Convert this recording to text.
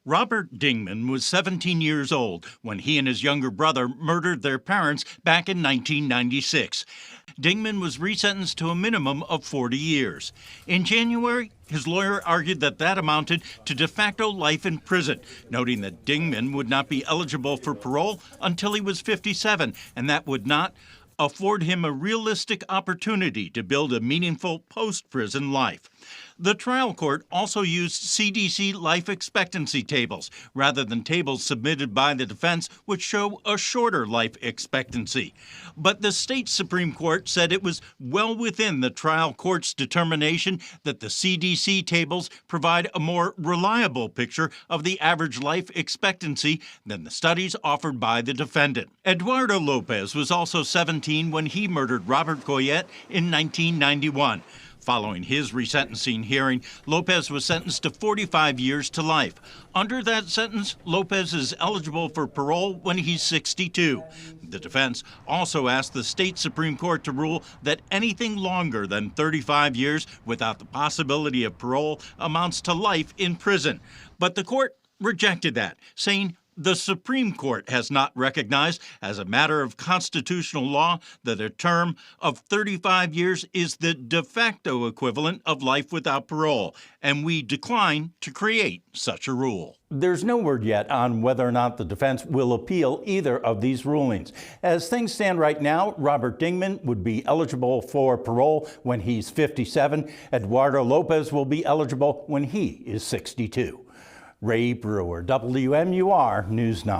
Robert Dingman was 17 years old when he and his younger brother murdered their parents back in 1996. Dingman was resentenced to a minimum of 40 years. In January, his lawyer argued that amounted to de facto life in prison, noting that Dingman would not be eligible for parole until he was 57, and that would not afford him a realistic opportunity to build a meaningful post-prison life. The trial court also used CDC life expectancy tables rather than tables submitted by the defense, which show a shorter life expectancy. But the state Supreme Court said it was well within the trial court's determination that the CDC tables provide a more reliable picture of the average life expectancy than the studies offered by the defendant. Eduardo Lopez was also 17 when he murdered Robert Goyette in 1991. Following his resentencing hearing, Lopez was sentenced to 45 years to life. Under that sentence, Lopez is eligible for parole when he's 62. The defense also asked the state Supreme Court to rule that anything longer than 35 years without the possibility of parole amounts to life in prison. But the court rejected that, saying the Supreme Court has not recognized as a matter of constitutional law that a term of 35 years is the de facto equivalent of life without parole, and we decline to create such a rule. There's no word yet on whether or not the defense will appeal either of these rulings. As things stand right now, Robert Dingman would be eligible for parole when he's 57. Eduardo Lopez will be eligible when he is 62. Ray Brewer, WMUR News 9.